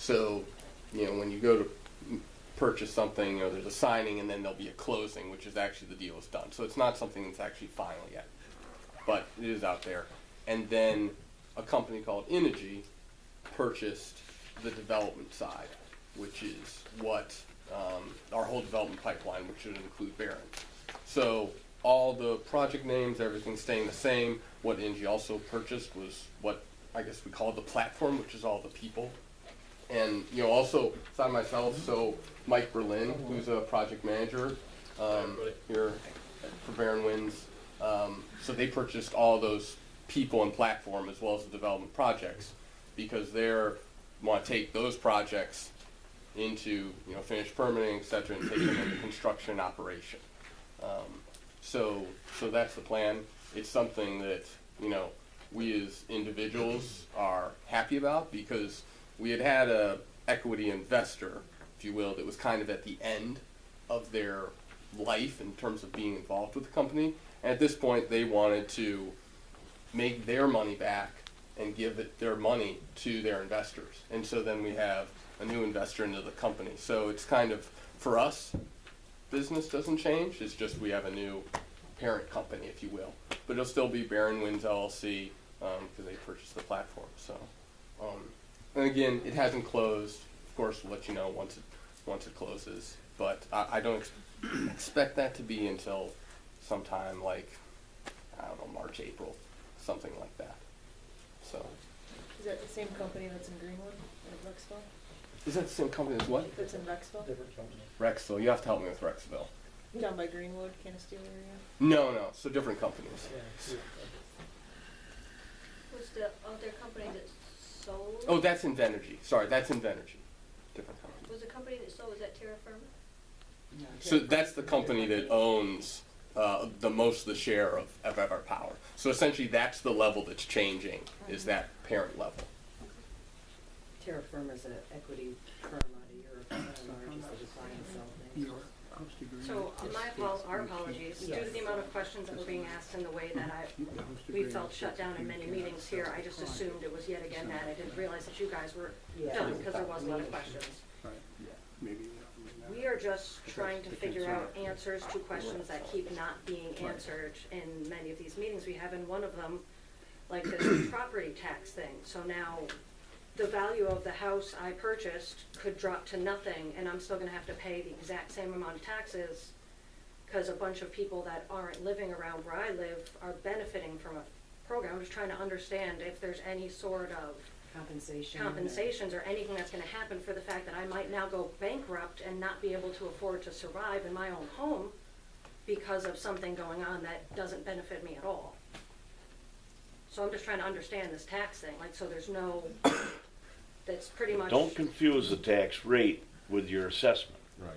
So, when you go to purchase something, there's a signing and then there'll be a closing, which is actually the deal is done. So it's not something that's actually final yet, but it is out there. And then a company called Energy purchased the development side, which is what our whole development pipeline, which should include Barron. So all the project names, everything's staying the same. What Energy also purchased was what I guess we call the platform, which is all the people. And also aside myself, so Mike Berlin, who's a project manager here for Barron Winds. So they purchased all those people and platform as well as the development projects because they want to take those projects into finished permitting, et cetera, and take them into construction and operation. So that's the plan. It's something that we as individuals are happy about because we had a equity investor, if you will, that was kind of at the end of their life in terms of being involved with the company. And at this point, they wanted to make their money back and give their money to their investors. And so then we have a new investor into the company. So it's kind of, for us, business doesn't change. It's just we have a new parent company, if you will. But it'll still be Barron Winds LLC because they purchased the platform. So, and again, it hasn't closed. Of course, we'll let you know once it closes. But I don't expect that to be until sometime like, I don't know, March, April, something like that. So. Is that the same company that's in Greenwood, in Rexville? Is that the same company as what? That's in Rexville? Different company. Rexville. You have to help me with Rexville. Down by Greenwood, Canasteel area? No. So different companies. Yeah. Was the other company that sold? Oh, that's Invenergy. Sorry, that's Invenergy. Different company. Was the company that sold, was that Terra Firma? No, So that's the company that owns the most of the share of Everpower Power. So essentially that's the level that's changing, is that parent level. Terra Firma is an equity firm out of Europe. That just buy and sell things. So our apologies, due to the amount of questions that were being asked and the way that we felt shut down in many meetings here, I just assumed it was yet again that. I didn't realize that you guys were done because there was a lot of questions. We are just trying to figure out answers to questions that keep not being answered in many of these meetings we have, and one of them, like this property tax thing. So now the value of the house I purchased could drop to nothing, and I'm still going to have to pay the exact same amount of taxes because a bunch of people that aren't living around where I live are benefiting from a program. I'm just trying to understand if there's any sort of compensations or anything that's going to happen for the fact that I might now go bankrupt and not be able to afford to survive in my own home because of something going on that doesn't benefit me at all. So I'm just trying to understand this tax thing, like, so there's no, that's pretty much. Don't confuse the tax rate with your assessment. Right.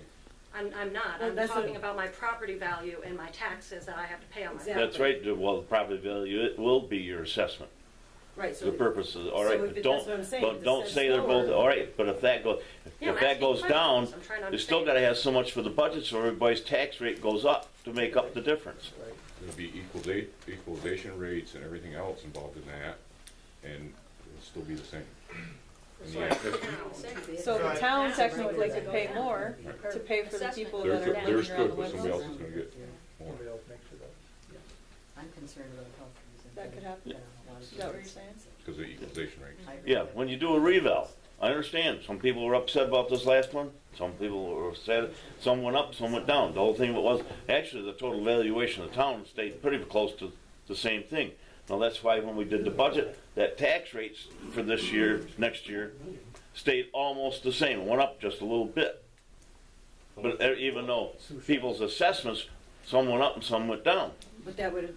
I'm not, Well, I'm that's talking what- about my property value and my taxes that I have to pay on my Exactly. That's right. Well, the property value, it will be your assessment. Right, so The purpose is, all right, so if but it- don't, that's what I'm saying, but if it don't says say they're both, lower- all right, but if that goes, Yeah, if I'm that asking goes down, questions. I'm trying to you still understand. gotta have so much for the budget, so everybody's tax rate goes up to make up the difference. There'll be equalization rates and everything else involved in that, and it'll still be the same. And So the I access- figured out six. So the Right. town technically could pay more to pay for the people that Theirs are could, living theirs around could, the but somebody else is windows. gonna get more. Somebody else makes it up. I'm concerned about health reasons. That could happen. Is that what you're saying? Because of the equalization rate. Yeah, when you do a reval, I understand, some people were upset about this last one, some people were sad, some went up, some went down. The whole thing was, actually, the total valuation of the town stayed pretty close to the same thing. Now, that's why when we did the budget, that tax rates for this year, next year, stayed almost the same, it went up just a little bit. But even though people's assessments, some went up and some went down. But that would,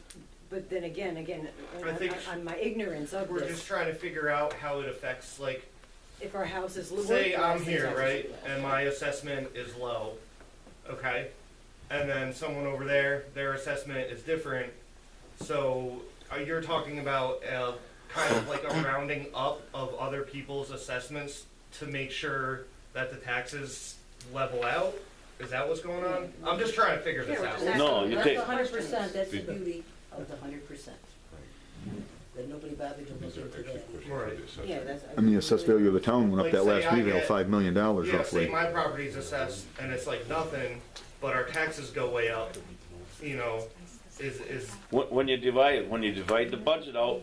but then again, I think on my ignorance of We're this, just trying to figure out how it affects, like, if our house is worth say I'm less, here, it's right, actually and my assessment is low, okay? And then someone over there, their assessment is different. So you're talking about kind of like a rounding up of other people's assessments to make sure that the taxes level out? Is that what's going on? I'm just trying to figure this Yeah, we're out. just No, you asking take, questions. 100%, that's the beauty of the 100%. that nobody bothered to These look are into actually that. questions Right. for the assessor. Yeah, that's. I mean, the assessed value of the town went up Like, that say last I revale, get- $5 million Yeah, say roughly. my property's assessed and it's like nothing, but our taxes go way up, you know, is, When you divide the budget out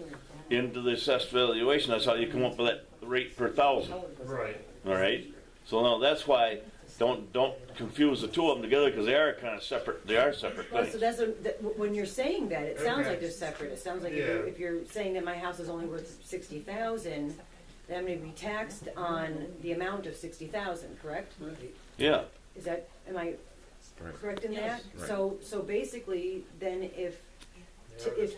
into the assessed valuation, that's how you come up with that rate per thousand, right. all right? So now, that's why, don't confuse the two of them together, because they are kind of separate, they are separate Well, so things. that's, when you're saying that, it sounds Okay. like they're separate. It sounds like Yeah. if you're saying that my house is only worth 60,000, then I'm gonna be taxed on the amount of 60,000, correct? Yeah, Is that, am I Right. correct in that? Right. So basically, then if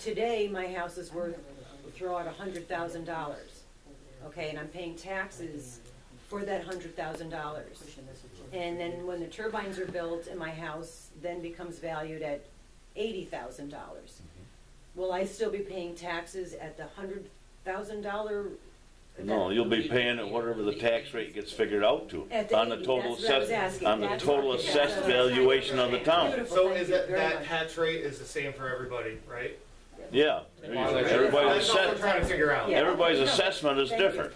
today my house is worth, we'll throw out $100,000, okay, and I'm paying taxes for that $100,000. And then when the turbines are built and my house then becomes valued at $80,000, will I still be paying taxes at the $100,000? no, you'll be paying at whatever the tax rate gets figured out to, At the on the 80, total that's what I was assessed, asking. on the That's total what- assessed that's what I was valuation of the town. Beautiful, So thank is you that, very that much. tax rate is the same for everybody, right? Yeah, everybody's That's all we're assessed, trying to figure out. Yeah. everybody's No, assessment is thank you. different,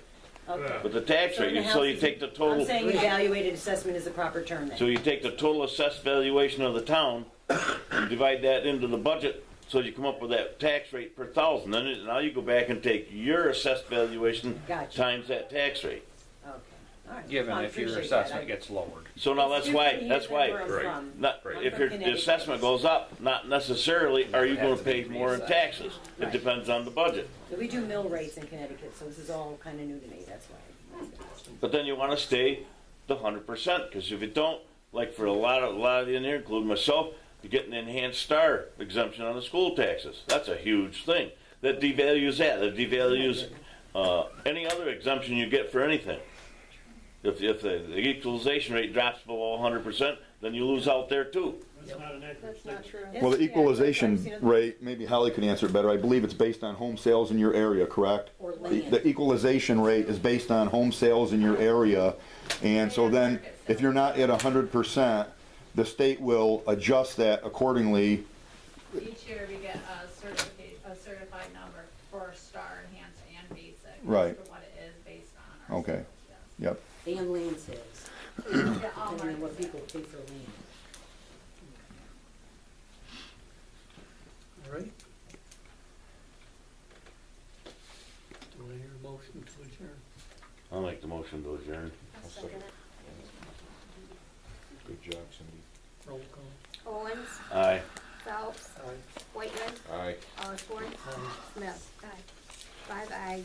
Okay. but the tax So rate, the so house you is- take the I'm total, saying evaluated assessment is the proper term then. so you take the total assessed valuation of the town and divide that into the budget, so you come up with that tax rate per thousand. Then now you go back and take your assessed valuation Gotcha. times that tax rate. Okay, all right. Given I if your appreciate that. assessment gets lowered. So now It's that's why, different that's here than why, where I'm Right. from. not, Right. if I'm your, from the assessment goes up, not necessarily are you gonna pay more in taxes. It Right. depends on the budget. So we do mill rates in Connecticut, so this is all kind of new to me, that's why. But then you wanna stay the 100%, because if you don't, like for a lot of you in here, including myself, you get an enhanced star exemption on the school taxes. That's a huge thing. That devalues that devalues, any other exemption you get for anything. If the equalization rate drops below 100%, then you lose out there too. That's not true. Well, the Yeah, equalization I've seen it. rate, maybe Holly can answer it better, I believe it's based on home sales in your area, correct? Or The land. the equalization rate is based on home sales in your area, and so then, if you're not at 100%, the state will adjust that accordingly. Each year we get a certified number for star, enhanced, and basic. Right. For what it is based on. our Okay. sales, yes. Yep. And land sales, Yeah, all depending on markets. what people pay for land. All right. Do I hear a motion to adjourn? I'll make the motion to adjourn. I'll second it. Good job, Cindy. Roll call. Owens, Aye. Phelps, Aye. Whiteman, Aye. Osborne, Aye. Smith. Aye. 5 ayes,